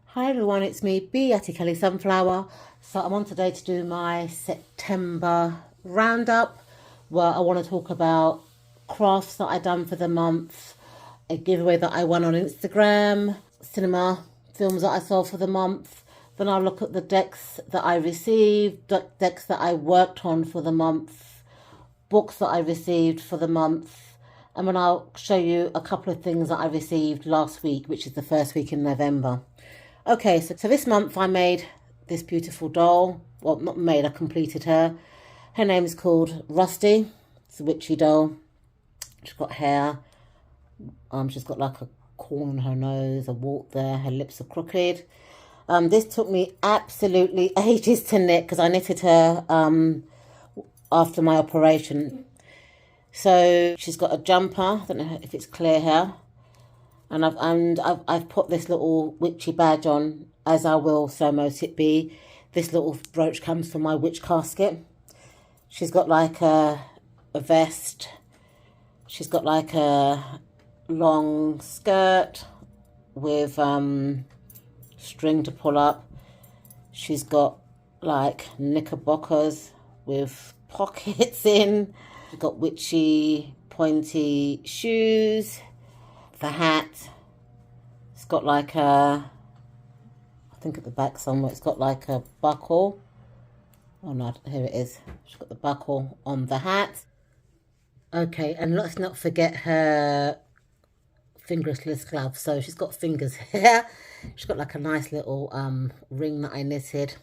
Hi everyone, it's me, Beatty Kelly Sunflower. So I'm on today to do my September roundup, where I want to talk about crafts that I done for the month, a giveaway that I won on Instagram, cinema films that I saw for the month. Then I'll look at the decks that I received, decks that I worked on for the month, books that I received for the month, and then I'll show you a couple of things that I received last week, which is the first week in November. Okay, so this month I made this beautiful doll. Well, not made, I completed her. Her name is called Rusty. It's a witchy doll. She's got hair. She's got like a corn on her nose, a wart there. Her lips are crooked. This took me absolutely ages to knit because I knitted her after my operation. So she's got a jumper. I don't know if it's clear here. And I've put this little witchy badge on, as I will, so most it be. This little brooch comes from my witch casket. She's got like a vest. She's got like a long skirt with string to pull up. She's got like knickerbockers with pockets in. She's got witchy pointy shoes. The hat, it's got like a, I think at the back somewhere, it's got like a buckle. Oh no, here it is. She's got the buckle on the hat. Okay, and let's not forget her fingerless gloves. So she's got fingers here. She's got like a nice little ring that I knitted.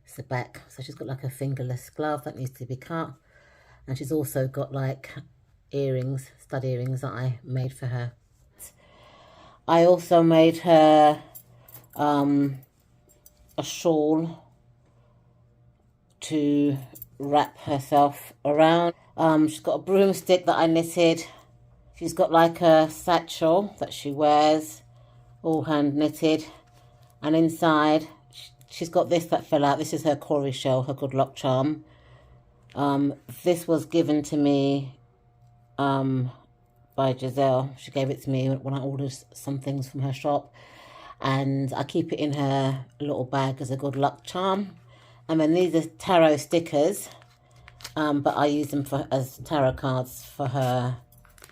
It's the back. So she's got like a fingerless glove that needs to be cut. And she's also got like earrings, stud earrings that I made for her. I also made her a shawl to wrap herself around. She's got a broomstick that I knitted. She's got like a satchel that she wears, all hand knitted. And inside, she's got this that fell out. This is her Cori shell, her good luck charm. This was given to me by Giselle. She gave it to me when I ordered some things from her shop, and I keep it in her little bag as a good luck charm. And then these are tarot stickers, but I use them as tarot cards for her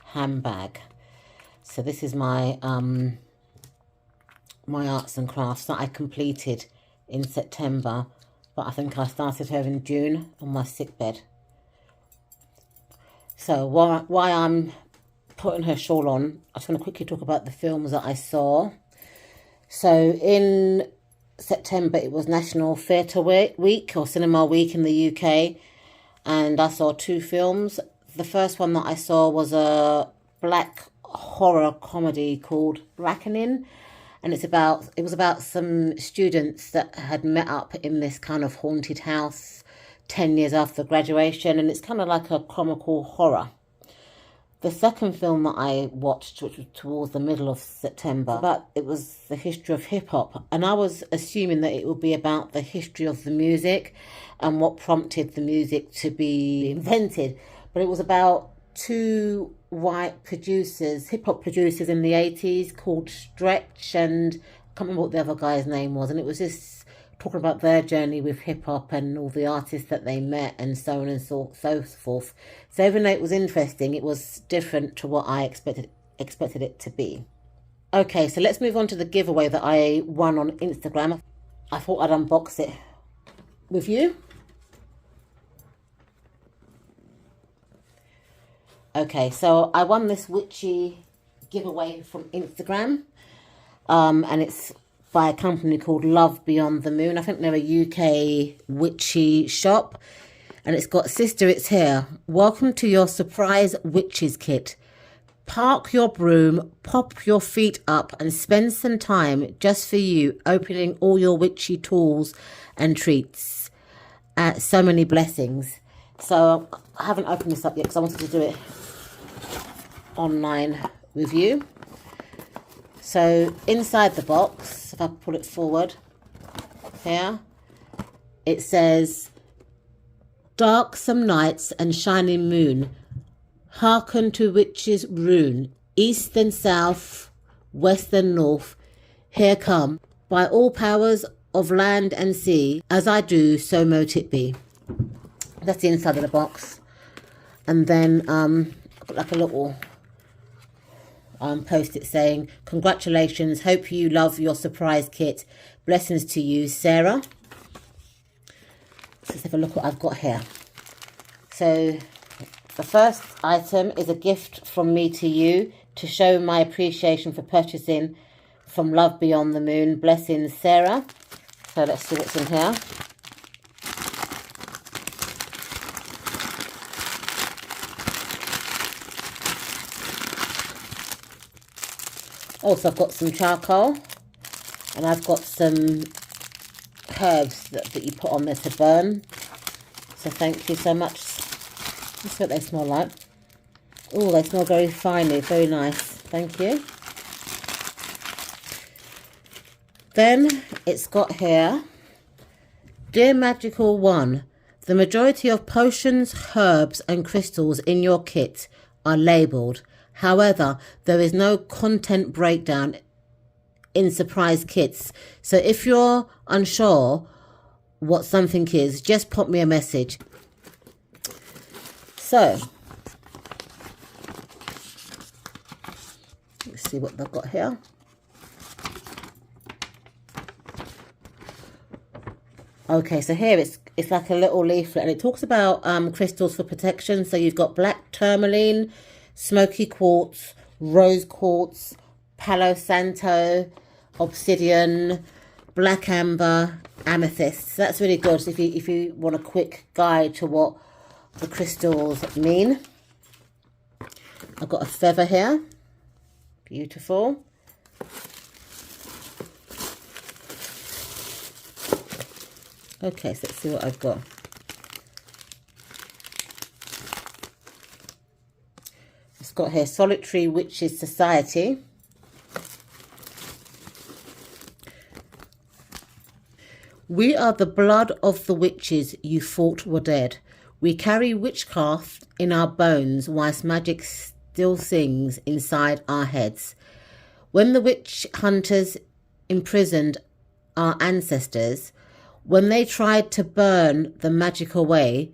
handbag. So this is my my arts and crafts that I completed in September, but I think I started her in June on my sickbed. So why I'm putting her shawl on, I just want to quickly talk about the films that I saw. So in September, it was National Theatre Week or Cinema Week in the UK, and I saw 2 films. The first one that I saw was a black horror comedy called Reckoning, and it was about some students that had met up in this kind of haunted house 10 years after graduation, and it's kind of like a comical horror. The second film that I watched, which was towards the middle of September, but it was the history of hip-hop. And I was assuming that it would be about the history of the music and what prompted the music to be invented. But it was about 2 white producers, hip-hop producers in the 80s called Stretch, and I can't remember what the other guy's name was. And it was just talking about their journey with hip-hop and all the artists that they met and so on and so forth. So even though it was interesting, it was different to what I expected it to be. Okay, so let's move on to the giveaway that I won on Instagram. I thought I'd unbox it with you. Okay, so I won this witchy giveaway from Instagram, and it's by a company called Love Beyond the Moon. I think they're a UK witchy shop. And it's got, Sister, it's here. Welcome to your surprise witches kit. Park your broom, pop your feet up, and spend some time just for you, opening all your witchy tools and treats. So many blessings. So I haven't opened this up yet because I wanted to do it online with you. So inside the box, if I pull it forward here, it says, darksome nights and shining moon, Hearken to witch's rune, east and south, west and north, here come, by all powers of land and sea, as I do, so mote it be. That's the inside of the box. And then I've got like a little post-it saying, congratulations, hope you love your surprise kit. Blessings to you, Sarah. Let's have a look what I've got here. So the first item is a gift from me to you to show my appreciation for purchasing from Love Beyond the Moon. Blessings, Sarah. So let's see what's in here. Also, I've got some charcoal, and I've got some herbs that you put on there to burn. So thank you so much. This is what they smell like. Oh, they smell very finely, very nice. Thank you. Then it's got here, Dear Magical One, the majority of potions, herbs and crystals in your kit are labelled. However, there is no content breakdown in surprise kits. So if you're unsure what something is, just pop me a message. So, let's see what they've got here. Okay, so here it's like a little leaflet, and it talks about crystals for protection. So you've got black tourmaline, smoky quartz, rose quartz, palo santo, obsidian, black amber, amethyst. So that's really good. So if you want a quick guide to what the crystals mean. I've got a feather here. Beautiful. Okay, so let's see what I've got. It's got here Solitary Witches Society. We are the blood of the witches you thought were dead. We carry witchcraft in our bones whilst magic still sings inside our heads. When the witch hunters imprisoned our ancestors, when they tried to burn the magic away,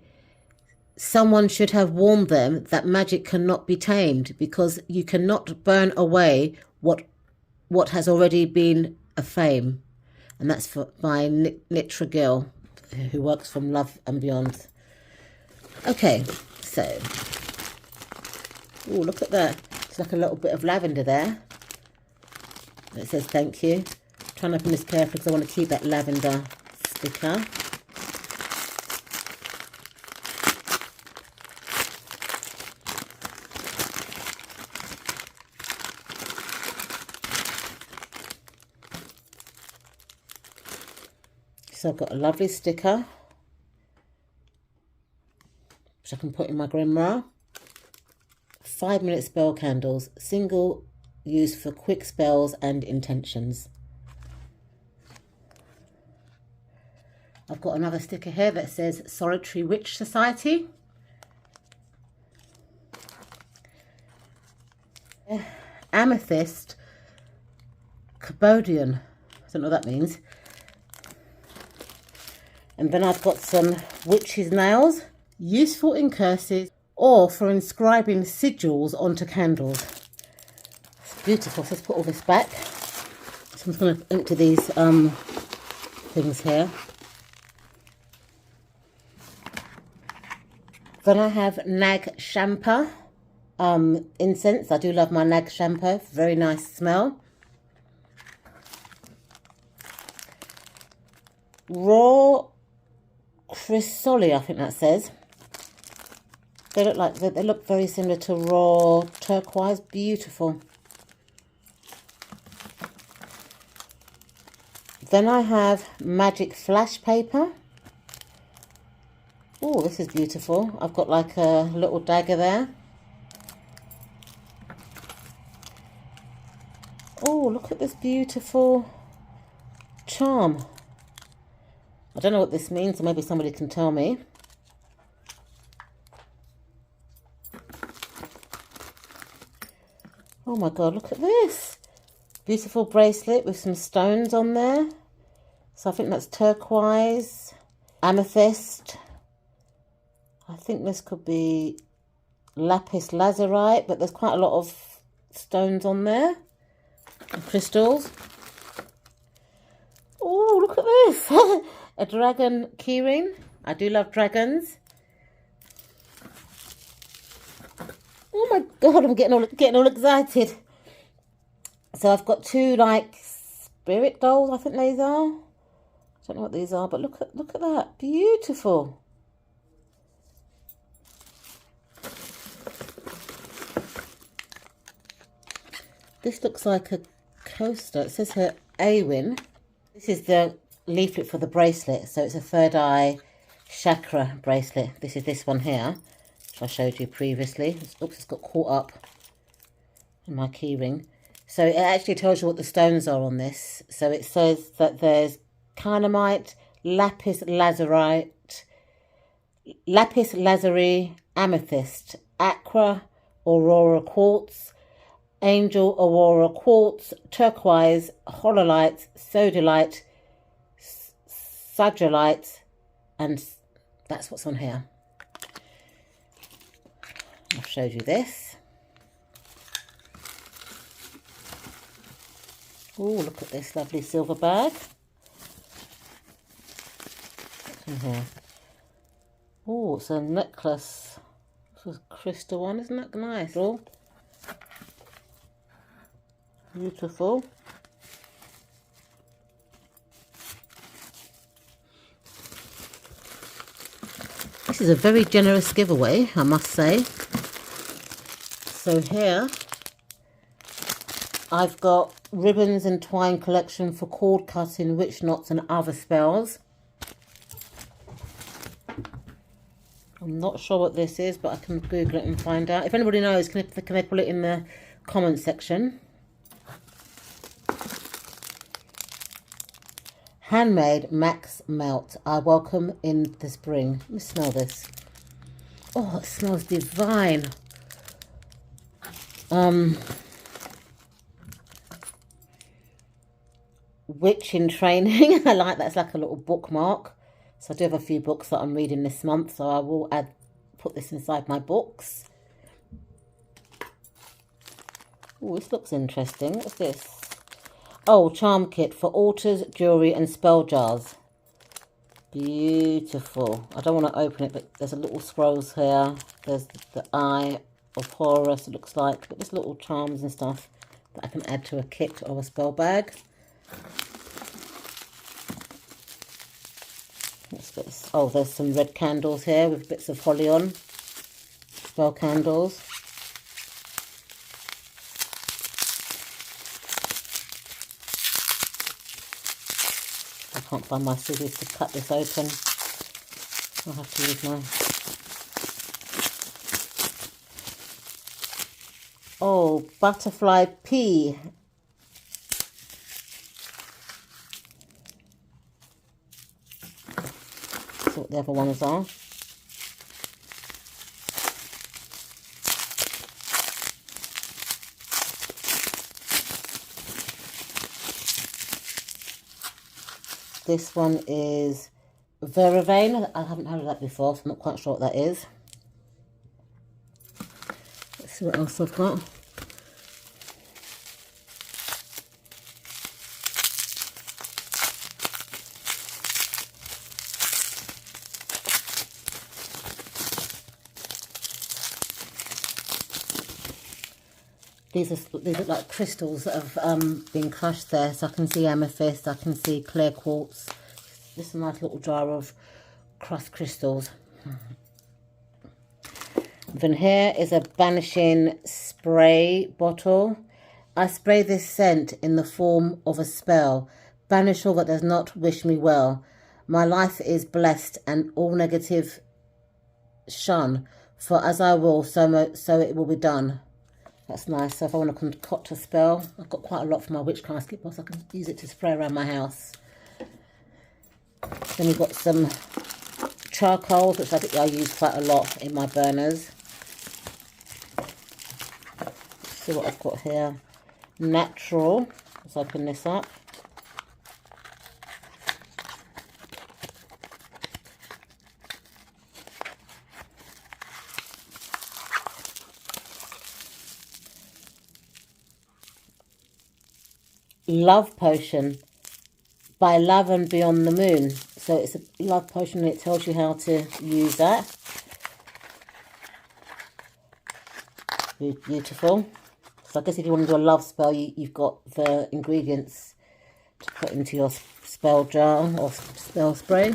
someone should have warned them that magic cannot be tamed, because you cannot burn away what has already been a fame. And that's by Nitra Gill, who works from Love and Beyond. Okay, so, oh, look at that. It's like a little bit of lavender there. And it says thank you. I'm trying to open this carefully because I want to keep that lavender sticker. So I've got a lovely sticker, which I can put in my grimoire. 5-minute spell candles, single use for quick spells and intentions. I've got another sticker here that says Solitary Witch Society. Amethyst Cambodian. I don't know what that means. And then I've got some witch's nails, useful in curses or for inscribing sigils onto candles. It's beautiful. So let's put all this back. So I'm just going to empty these things here. Then I have Nag Champa incense. I do love my Nag Champa. Very nice smell. Raw Chrysoli, I think that says. They look very similar to raw turquoise. Beautiful. Then I have magic flash paper. Oh, this is beautiful. I've got like a little dagger there. Oh, look at this beautiful charm. I don't know what this means, so maybe somebody can tell me. Oh my God, look at this. Beautiful bracelet with some stones on there. So I think that's turquoise, amethyst. I think this could be lapis lazurite, but there's quite a lot of stones on there. And crystals. Oh, look at this. A dragon keyring. I do love dragons. Oh my God, I'm getting all excited. So I've got two like spirit dolls, I think these are. I don't know what these are, but look at that. Beautiful. This looks like a coaster. It says here Awin. This is the leaflet for the bracelet. So it's a third eye chakra bracelet. This is this one here, which I showed you previously. Oops, it's got caught up in my key ring. So it actually tells you what the stones are on this. So it says that there's Carnamite, lapis lazurite, lapis lazuli, amethyst, aqua aurora quartz, angel aurora quartz, turquoise, hololite, sodalite, sagilite, and that's what's on here. I've showed you this. Oh, look at this lovely silver bag. What's in here? Oh, it's a necklace. This is a crystal one, isn't that nice? Oh, beautiful. This is a very generous giveaway, I must say. So here I've got ribbons and twine collection for cord cutting, witch knots and other spells. I'm not sure what this is, but I can Google it and find out. If anybody knows, can they put it in the comment section? Handmade Max Melt. I welcome in the spring. Let me smell this. Oh, it smells divine. Witch in training. I like that. It's like a little bookmark. So I do have a few books that I'm reading this month, so I will put this inside my books. Oh, this looks interesting. What's this? Oh, charm kit for altars, jewellery and spell jars. Beautiful. I don't want to open it, but there's a little scrolls here. There's the Eye of Horus, it looks like. But there's little charms and stuff that I can add to a kit or a spell bag. What's this? Oh, there's some red candles here with bits of holly on. Spell candles. I can't find my scissors to cut this open. I'll have to use my... Oh, butterfly pea. That's what the other ones are. This one is Veravain. I haven't heard of that before, so I'm not quite sure what that is. Let's see what else I've got. These look like crystals that have been crushed there. So I can see amethyst, I can see clear quartz. This is a nice little jar of crushed crystals. Then here is a banishing spray bottle. I spray this scent in the form of a spell. Banish all that does not wish me well. My life is blessed and all negative shun. For as I will, so it will be done. That's nice. So if I want to concoct a spell, I've got quite a lot for my witchcraft kit box. I can use it to spray around my house. Then we've got some charcoals, which I think I use quite a lot in my burners. see what I've got here. Natural. Let's open this up. Love potion by Love and Beyond the Moon. So it's a love potion and it tells you how to use that. Beautiful. So I guess if you want to do a love spell, you've got the ingredients to put into your spell jar or spell spray.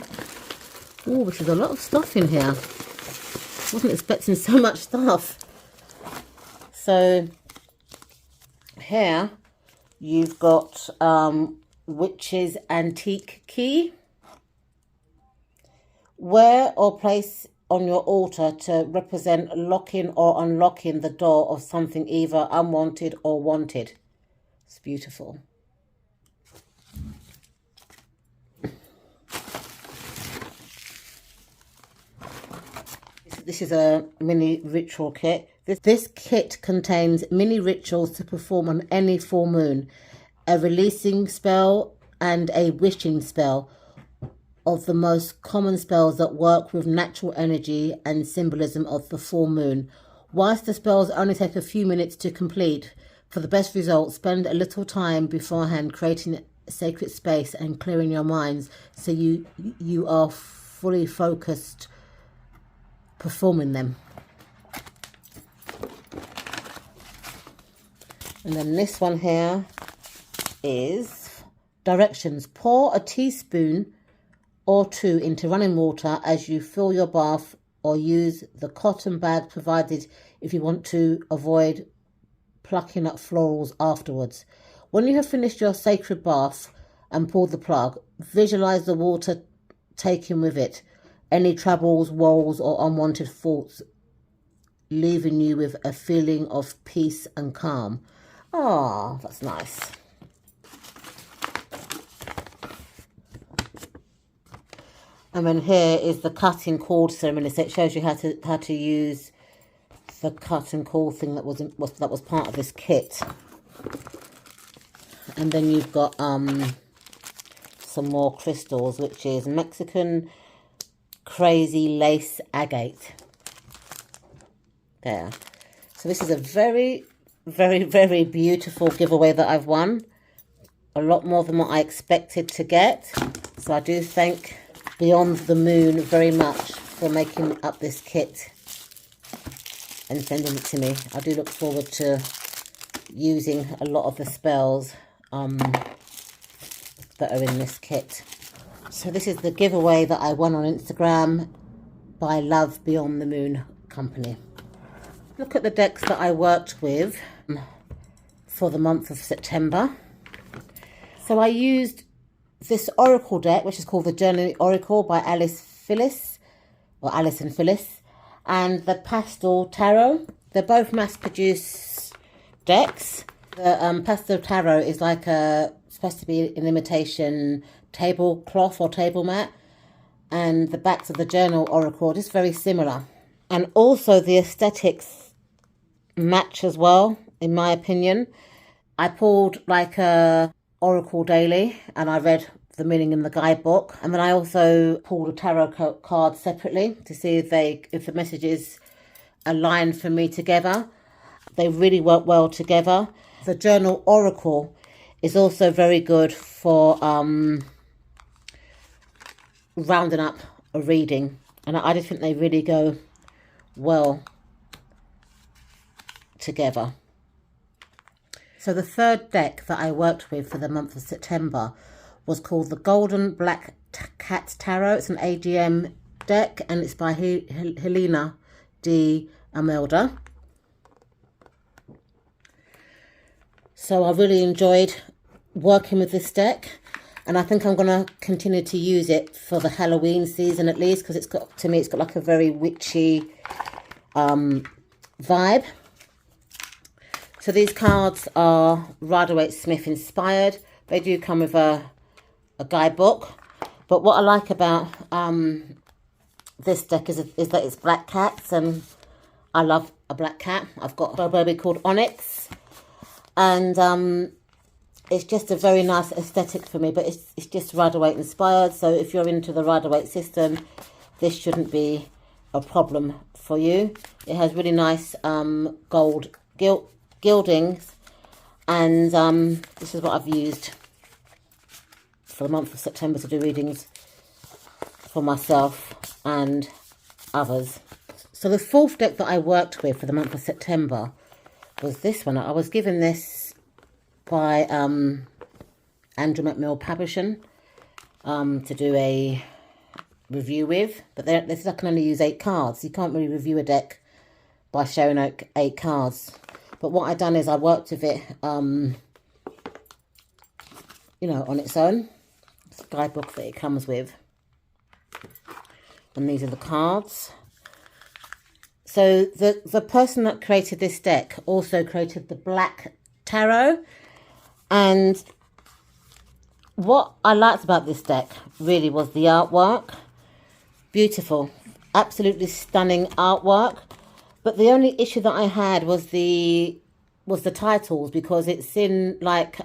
Oh, which is a lot of stuff in here. Wasn't expecting so much stuff. So here you've got Witch's Antique Key. Wear or place on your altar to represent locking or unlocking the door of something either unwanted or wanted. It's beautiful. This is a mini ritual kit. This kit contains mini rituals to perform on any full moon, a releasing spell and a wishing spell of the most common spells that work with natural energy and symbolism of the full moon. Whilst the spells only take a few minutes to complete, for the best results, spend a little time beforehand creating a sacred space and clearing your minds so you are fully focused performing them. And then this one here is directions. Pour a teaspoon or two into running water as you fill your bath, or use the cotton bag provided if you want to avoid plucking up florals afterwards. When you have finished your sacred bath and pulled the plug, visualize the water taking with it any troubles, woes or unwanted thoughts, leaving you with a feeling of peace and calm. Ah, that's nice. And then here is the cutting cord ceremony. So it shows you how to use the cut and cord thing that was part of this kit. And then you've got some more crystals, which is Mexican Crazy Lace Agate. There. So this is a very, very, very beautiful giveaway that I've won. A lot more than what I expected to get. So I do thank Beyond the Moon very much for making up this kit and sending it to me. I do look forward to using a lot of the spells that are in this kit. So this is the giveaway that I won on Instagram by Love Beyond the Moon Company. Look at the decks that I worked with for the month of September. So I used this Oracle deck, which is called the Journey Oracle by Alice and Phyllis, and the Pastel Tarot. They're both mass-produced decks. The Pastel Tarot is like supposed to be an imitation tablecloth or table mat, and the backs of the Journal Oracle are just very similar. And also the aesthetics match as well, in my opinion. I pulled like a Oracle Daily and I read the meaning in the guidebook, and then I also pulled a tarot card separately to see if the messages align for me together. They really work well together. The Journal Oracle is also very good for rounding up a reading, and I just think they really go well together. So the third deck that I worked with for the month of September was called the Golden Black Cat Tarot. It's an AGM deck and it's by Helena D. Amelda. So I really enjoyed working with this deck, and I think I'm going to continue to use it for the Halloween season at least, because it's got like a very witchy vibe. So these cards are Rider-Waite-Smith inspired. They do come with a guidebook. But what I like about this deck is that it's black cats, and I love a black cat. I've got a baby called Onyx, and it's just a very nice aesthetic for me, but it's just Rider-Waite inspired. So if you're into the Rider-Waite system, this shouldn't be a problem for you. It has really nice gold gildings, and this is what I've used for the month of September to do readings for myself and others. So the fourth deck that I worked with for the month of September was this one. I was given this by Andrew McMill Publishing to do a review with, but they said I can only use 8 cards. You can't really review a deck by showing 8 cards. But what I've done is I worked with it, you know, on its own. It's a guidebook that it comes with. And these are the cards. So the person that created this deck also created the Black Tarot. And what I liked about this deck really was the artwork. Beautiful. Absolutely stunning artwork. But the only issue that I had was the titles, because it's in like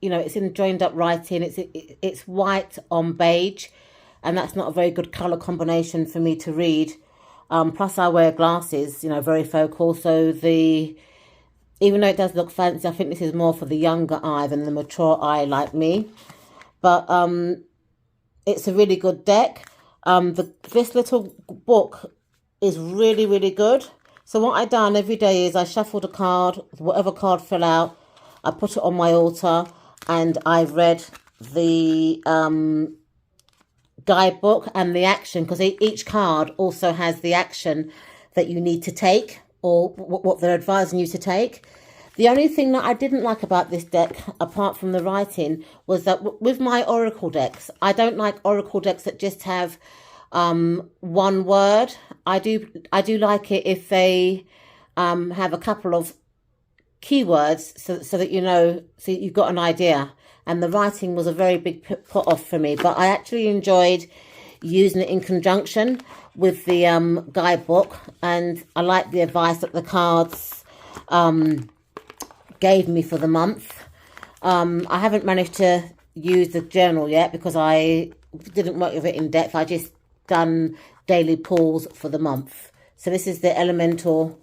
you know, it's in joined up writing. It's white on beige, and that's not a very good color combination for me to read. Plus I wear glasses, you know, very focal. So even though it does look fancy, I think this is more for the younger eye than the mature eye like me. But it's a really good deck. This little book is really, really good. So what I done every day is I shuffled a card, whatever card fell out, I put it on my altar, and I read the guidebook and the action, because each card also has the action that you need to take, or what they're advising you to take. The only thing that I didn't like about this deck, apart from the writing, was that with my oracle decks, I don't like oracle decks that just have one word. I do like it if they have a couple of keywords, so that you know, so you've got an idea. And the writing was a very big put off for me, but I actually enjoyed using it in conjunction with the guidebook, and I like the advice that the cards gave me for the month. I haven't managed to use the journal yet because I didn't work with it in depth. I just done daily pulls for the month. So this is the Elemental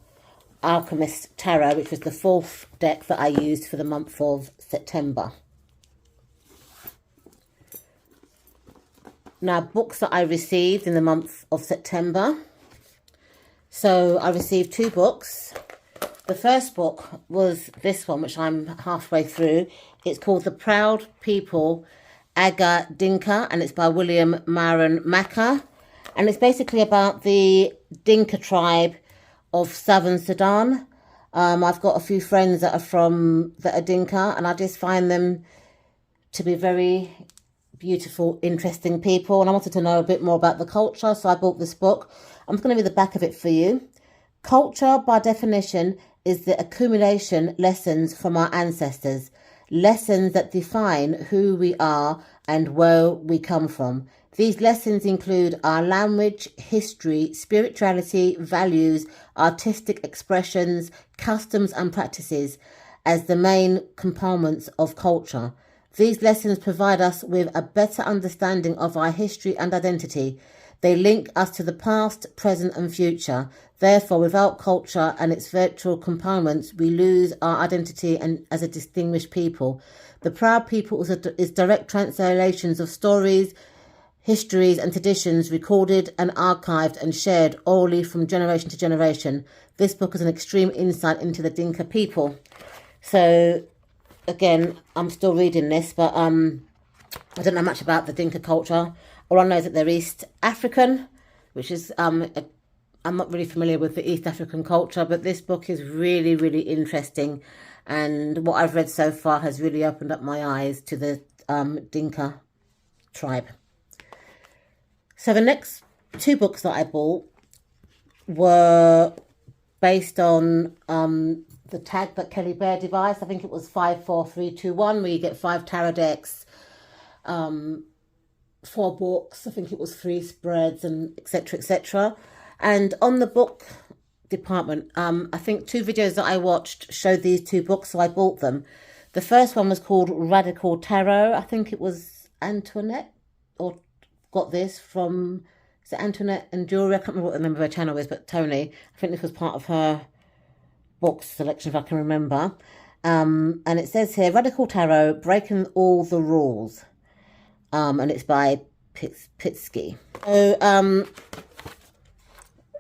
Alchemist Tarot, which was the 4th deck that I used for the month of September. Now, books that I received in the month of September. So I received 2 books. The first book was this one, which I'm halfway through. It's called The Proud People, Agaar Dinka, and it's by William Maron Macca. And it's basically about the Dinka tribe of southern Sudan. I've got a few friends that are Dinka, and I just find them to be very beautiful, interesting people. And I wanted to know a bit more about the culture, so I bought this book. I'm just going to read the back of it for you. Culture, by definition, is the accumulation lessons from our ancestors, lessons that define who we are and where we come from. These lessons include our language, history, spirituality, values, artistic expressions, customs and practices as the main components of culture. These lessons provide us with a better understanding of our history and identity. They link us to the past, present and future. Therefore, without culture and its virtual components, we lose our identity and as a distinguished people. The Proud People is direct translations of stories, histories and traditions recorded and archived and shared orally from generation to generation. This book is an extreme insight into the Dinka people. So, again, I'm still reading this, but I don't know much about the Dinka culture. All I know is that they're East African, which is, I'm not really familiar with the East African culture, but this book is really, really interesting. And what I've read so far has really opened up my eyes to the Dinka tribe. So the next 2 books that I bought were based on the tag that Kelly Bear devised. I think it was 54321, where you get 5 tarot decks, 4 books. I think it was 3 spreads, and etc., etc. And on the book department. I think 2 videos that I watched showed these 2 books, so I bought them. The first one was called Radical Tarot. I think it was Antoinette, or got this from, is it Antoinette and Jewelry? I can't remember what the name of her channel is, but Tony. I think this was part of her book selection, if I can remember. And it says here, Radical Tarot, Breaking All the Rules. And it's by Pitsky. So,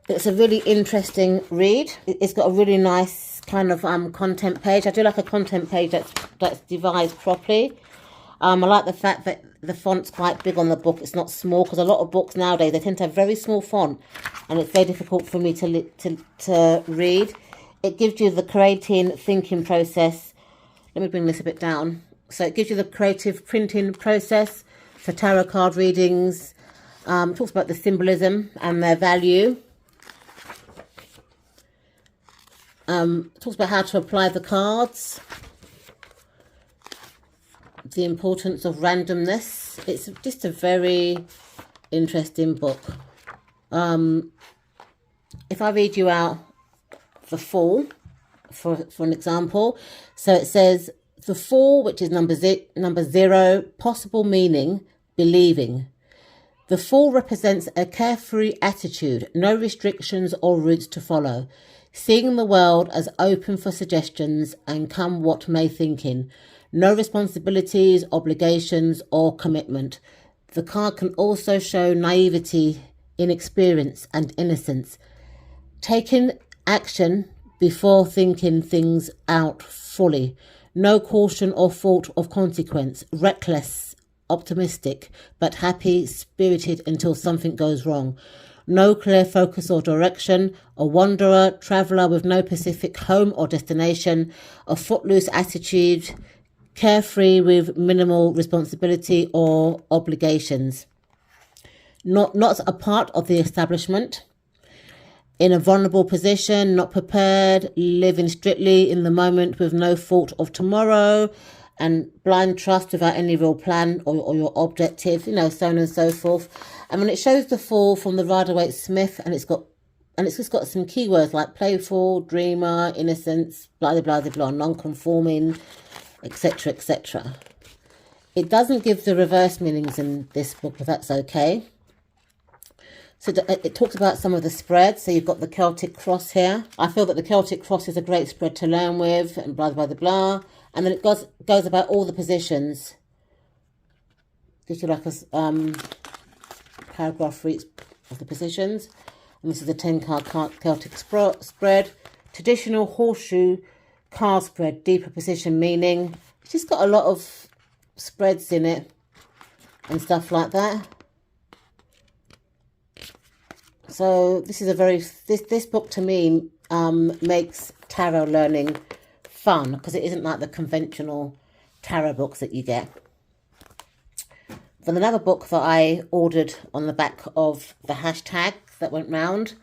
it's a really interesting read. It's got a really nice kind of content page. I do like a content page that's devised properly. I like the fact that the font's quite big on the book. It's not small, because a lot of books nowadays, they tend to have very small font, and it's very difficult for me to read. It gives you the creating thinking process. Let me bring this a bit down. So it gives you the creative printing process for tarot card readings. It talks about the symbolism and their value. It talks about how to apply the cards, the importance of randomness. It's just a very interesting book. If I read you out the Fool, for an example, so it says, the Fool, which is number 0, possible meaning, believing. The Fool represents a carefree attitude, no restrictions or routes to follow. Seeing the world as open for suggestions and come what may thinking. No responsibilities, obligations or commitment. The card can also show naivety, inexperience and innocence. Taking action before thinking things out fully. No caution or thought of consequence. Reckless, optimistic, but happy, spirited until something goes wrong. No clear focus or direction, a wanderer, traveller with no specific home or destination, a footloose attitude, carefree with minimal responsibility or obligations. Not a part of the establishment, in a vulnerable position, not prepared, living strictly in the moment with no thought of tomorrow, and blind trust without any real plan or your objective, so on and so forth. And when it shows the Fool from the Rider-Waite-Smith, and it's just got some keywords like playful, dreamer, innocence, blah, blah, blah, blah, non-conforming, etc., etc. It doesn't give the reverse meanings in this book, but that's okay. So it talks about some of the spreads. So you've got the Celtic cross here. I feel that the Celtic cross is a great spread to learn with, and blah, blah, blah, blah. And then it goes about all the positions. Gives you like a paragraph for each of the positions. And this is the 10-card Celtic spread. Traditional horseshoe card spread, deeper position meaning. It's just got a lot of spreads in it and stuff like that. So this is this book to me makes tarot learning fun, because it isn't like the conventional tarot books that you get. Then another book that I ordered on the back of the hashtag that went round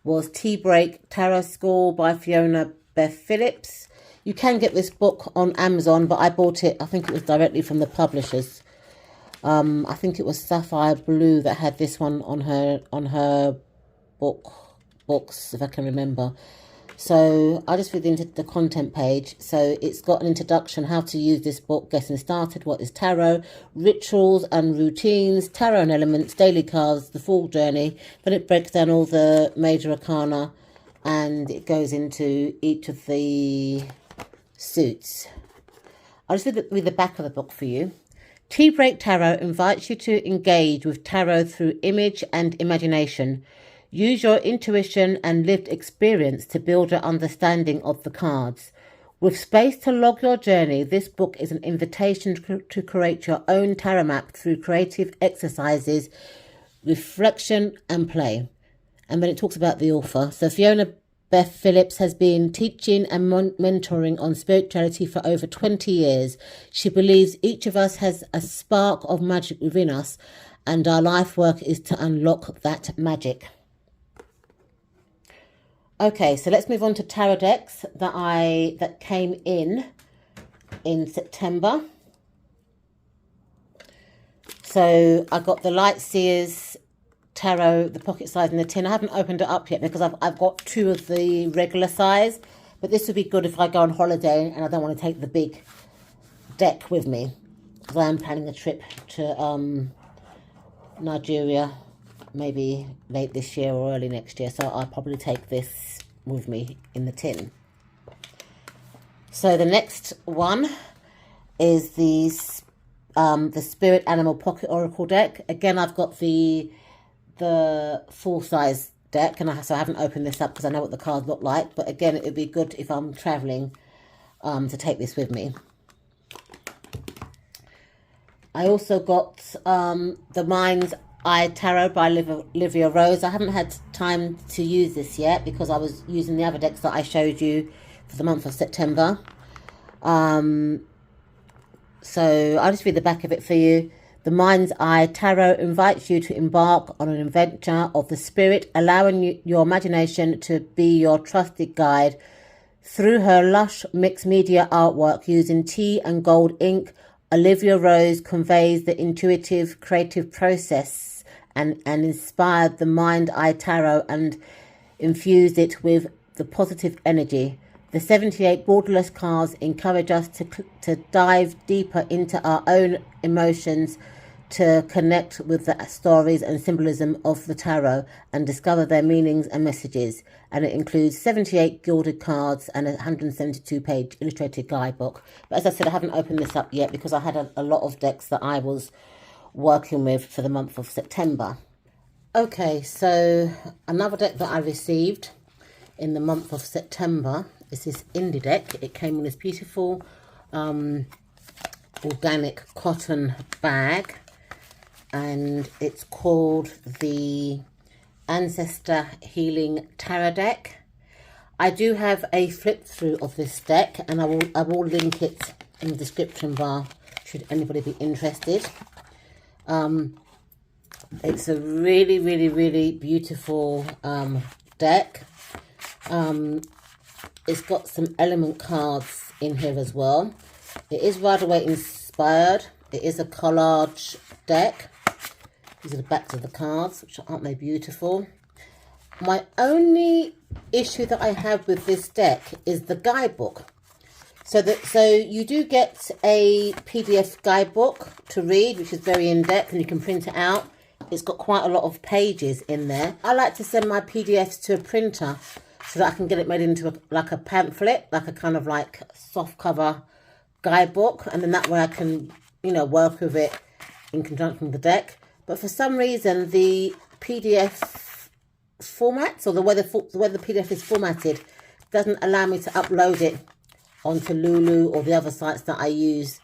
was Teabreak Tarot School by Fiona Beth Phillips. You can get this book on Amazon, but I bought it, I think it was directly from the publishers. I think it was Sapphire Blue that had this one on her books, if I can remember. So I just read into the content page. So it's got an introduction, how to use this book, getting started, what is tarot, rituals and routines, tarot and elements, daily cards, the full journey. Then it breaks down all the major arcana, and it goes into each of the suits. I'll just read the back of the book for you. Teabreak Tarot invites you to engage with tarot through image and imagination. Use your intuition and lived experience to build your understanding of the cards. With space to log your journey, this book is an invitation to create your own tarot map through creative exercises, reflection and play. And then it talks about the author. So Fiona Beth Phillips has been teaching and mentoring on spirituality for over 20 years. She believes each of us has a spark of magic within us, and our life work is to unlock that magic. Okay, so let's move on to tarot decks that came in September. So I got the Light Seers tarot, the pocket size in the tin. I haven't opened it up yet because I've got 2 of the regular size, but this would be good if I go on holiday and I don't want to take the big deck with me, because I am planning a trip to Nigeria, maybe late this year or early next year, so I'll probably take this with me in the tin. So the next one is the Spirit Animal Pocket Oracle deck. Again, I've got the full size deck, and so I haven't opened this up because I know what the cards look like, but again, it would be good if I'm traveling to take this with me. I also got the Mind's Eye Tarot by Olivia Rose. I haven't had time to use this yet because I was using the other decks that I showed you for the month of September. So I'll just read the back of it for you. The Mind's Eye Tarot invites you to embark on an adventure of the spirit, allowing your imagination to be your trusted guide. Through her lush mixed media artwork using tea and gold ink, Olivia Rose conveys the intuitive, creative process and inspired the Mind's Eye Tarot and infused it with the positive energy. The 78 borderless cards encourage us to dive deeper into our own emotions, to connect with the stories and symbolism of the tarot and discover their meanings and messages. And it includes 78 gilded cards and a 172-page illustrated guidebook. But as I said, I haven't opened this up yet because I had a lot of decks that I was working with for the month of September. Okay, so another deck that I received in the month of September is this indie deck. It came in this beautiful organic cotton bag, and it's called the Ancestral Healing Tarot deck. I do have a flip through of this deck, and I will link it in the description bar should anybody be interested. It's a really, really, really beautiful deck. It's got some element cards in here as well. It is Rider-Waite inspired. It is a collage deck. These are the backs of the cards, which aren't they beautiful? My only issue that I have with this deck is the guidebook. So you do get a PDF guidebook to read, which is very in-depth, and you can print it out. It's got quite a lot of pages in there. I like to send my PDFs to a printer so that I can get it made into like a pamphlet, like a kind of like soft cover guidebook, and then that way I can, work with it in conjunction with the deck. But for some reason, the PDF formats, or the way the PDF is formatted, doesn't allow me to upload it onto Lulu or the other sites that I use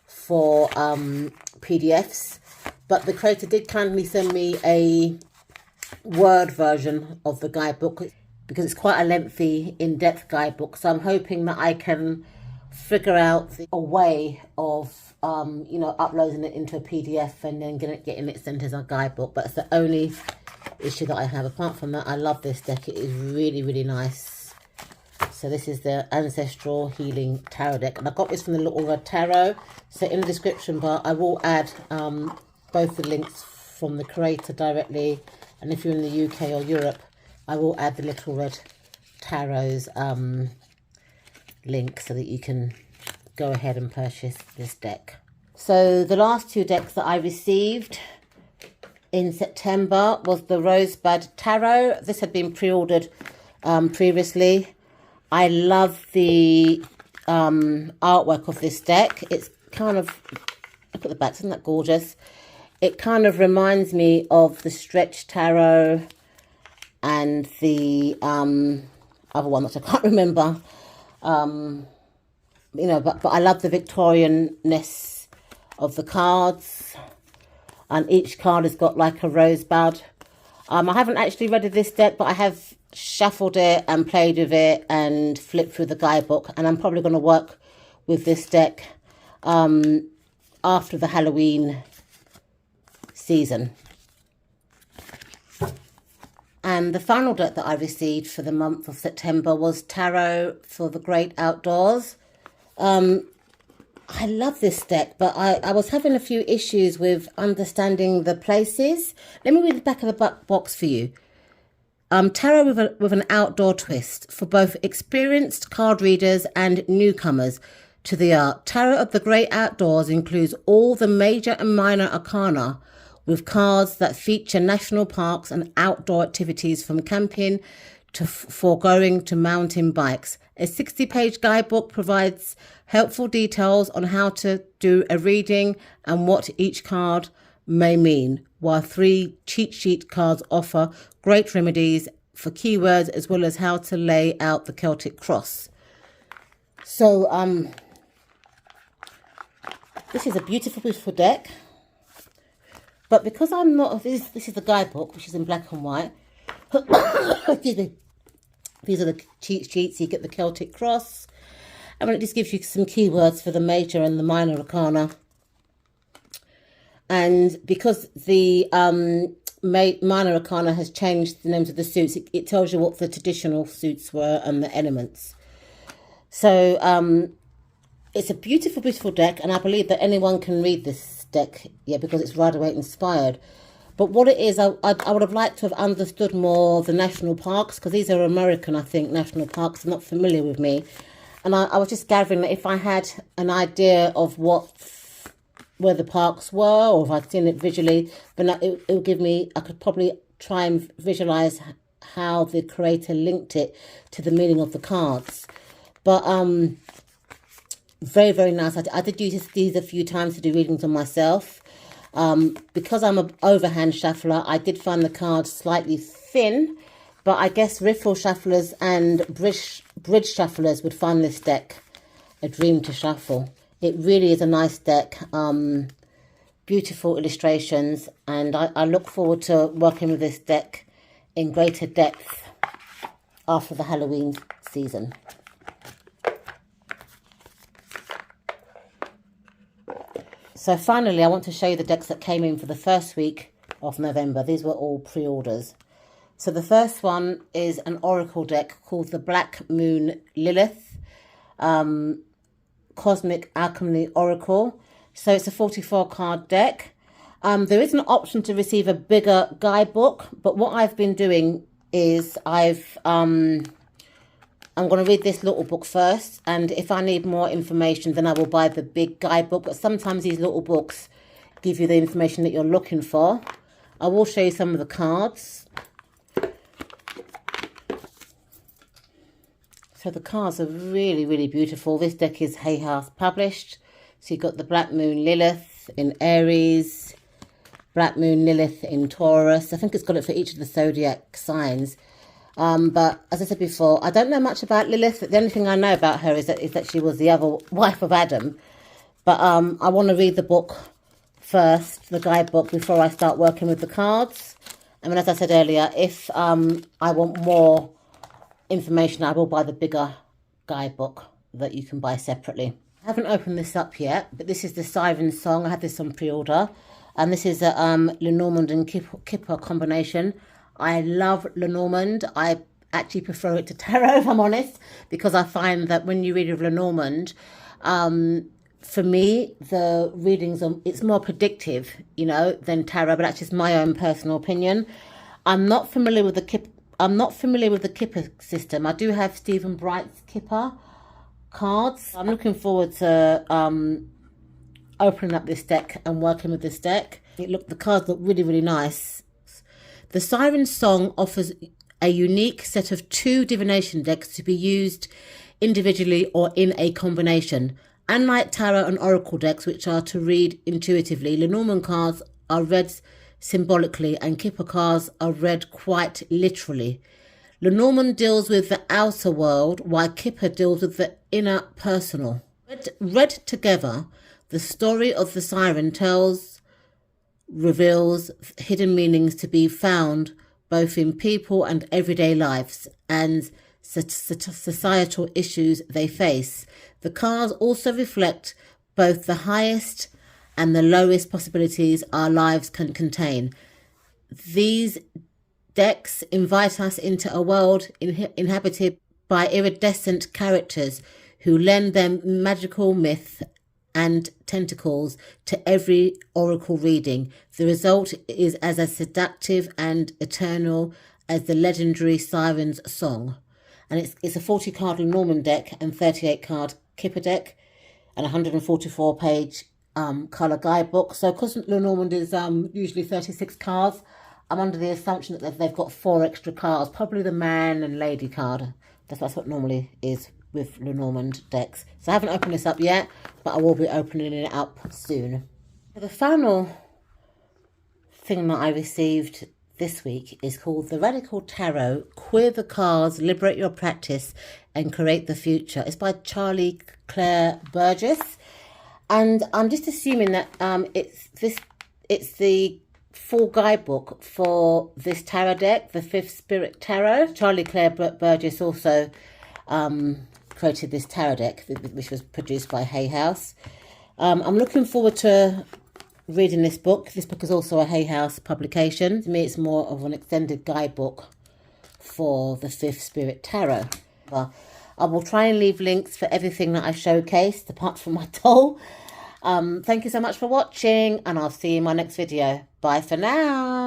for PDFs. But the creator did kindly send me a Word version of the guidebook because it's quite a lengthy, in-depth guidebook. So I'm hoping that I can figure out a way of, uploading it into a PDF and then getting it sent as a guidebook. But it's the only issue that I have. Apart from that, I love this deck. It is really, really nice. So this is the Ancestral Healing Tarot deck. And I got this from the Little Red Tarot. So in the description bar, I will add both the links from the creator directly. And if you're in the UK or Europe, I will add the Little Red Tarot's link so that you can go ahead and purchase this deck. So the last 2 decks that I received in September was the Rosebud Tarot. This had been pre-ordered previously. I love the artwork of this deck. It's kind of, look at the back, isn't that gorgeous? It kind of reminds me of the Stretch Tarot and the other one that I can't remember. But I love the Victorian-ness of the cards. And each card has got like a rosebud. I haven't actually read this deck, but I have shuffled it and played with it and flipped through the guidebook. And I'm probably going to work with this deck after the Halloween season. And the final deck that I received for the month of September was Tarot for the Great Outdoors. I love this deck, but I was having a few issues with understanding the places. Let me read the back of the box for you. Tarot with an outdoor twist for both experienced card readers and newcomers to the art. Tarot of the Great Outdoors includes all the major and minor arcana with cards that feature national parks and outdoor activities from camping to foregoing to mountain bikes. A 60-page guidebook provides helpful details on how to do a reading and what each card may mean, while 3 cheat sheet cards offer great remedies for keywords as well as how to lay out the Celtic cross. So this is a beautiful, beautiful deck. But because I'm not, this is the guidebook, which is in black and white. Excuse me. These are the cheat sheets. You get the Celtic cross. And it just gives you some keywords for the major and the minor arcana. And because the minor arcana has changed the names of the suits, it tells you what the traditional suits were and the elements. So it's a beautiful, beautiful deck, and I believe that anyone can read this deck, because it's Rider-Waite inspired. But what it is, I would have liked to have understood more the national parks, because these are American, I think, national parks. Are not familiar with me. And I was just gathering that if I had an idea of where the parks were, or if I'd seen it visually, then it would give me, I could probably try and visualize how the creator linked it to the meaning of the cards. But very, very nice. I did use these a few times to do readings on myself. Because I'm an overhand shuffler, I did find the cards slightly thin, but I guess riffle shufflers and bridge shufflers would find this deck a dream to shuffle. It really is a nice deck, beautiful illustrations, and I look forward to working with this deck in greater depth after the Halloween season. So finally, I want to show you the decks that came in for the first week of November. These were all pre-orders. So the first one is an oracle deck called the Black Moon Lilith. Cosmic Alchemy Oracle. So it's a 44 card deck. There is an option to receive a bigger guidebook, but what I've been doing is I'm going to read this little book first, and if I need more information, then I will buy the big guidebook. But sometimes these little books give you the information that you're looking for. I will show you some of the cards. So the cards are really, really beautiful. This deck is Hay House published. So you've got the Black Moon Lilith in Aries, Black Moon Lilith in Taurus. I think it's got it for each of the zodiac signs. But as I said before, I don't know much about Lilith. The only thing I know about her is that she was the other wife of Adam. But I want to read the book first, the guidebook, before I start working with the cards. And then, as I said earlier, if I want more information, I will buy the bigger guidebook that you can buy separately. I haven't opened this up yet, but this is the Sirens song. I had this on pre-order, and this is a Lenormand and Kipper combination. I love Lenormand. I actually prefer it to tarot, if I'm honest, because I find that when you read with Lenormand, for me, the readings it's more predictive, than tarot. But that's just my own personal opinion. I'm not familiar with the Kipper system. I do have Stephen Bright's Kipper cards. I'm looking forward to opening up this deck and working with this deck. The cards look really, really nice. The Sirens song offers a unique set of 2 divination decks to be used individually or in a combination. Unlike tarot and oracle decks, which are to read intuitively, Lenormand cards are read symbolically and Kipper cards are read quite literally. Lenormand deals with the outer world, while Kipper deals with the inner personal. Read together, the story of the siren reveals hidden meanings to be found both in people and everyday lives and societal issues they face. The cards also reflect both the highest and the lowest possibilities our lives can contain. These decks invite us into a world inhabited by iridescent characters who lend them magical myth and tentacles to every oracle reading. The result is as seductive and eternal as the legendary Sirens song. And it's a 40-card Lenormand deck and 38-card Kipper deck and 144-page colour guidebook. So because Lenormand is usually 36 cards, I'm under the assumption that they've got 4 extra cards, probably the man and lady card. That's what normally is with Lenormand decks. So I haven't opened this up yet, but I will be opening it up soon. The final thing that I received this week is called The Radical Tarot, Queer the Cards, Liberate Your Practice and Create the Future. It's by Charlie Claire Burgess. And I'm just assuming that it's the full guidebook for this tarot deck, the Fifth Spirit Tarot. Charlie Claire Burgess also created this tarot deck, which was produced by Hay House. I'm looking forward to reading this book. This book is also a Hay House publication. To me, it's more of an extended guidebook for the Fifth Spirit Tarot. Well, I will try and leave links for everything that I showcased, apart from my doll. Thank you so much for watching, and I'll see you in my next video. Bye for now.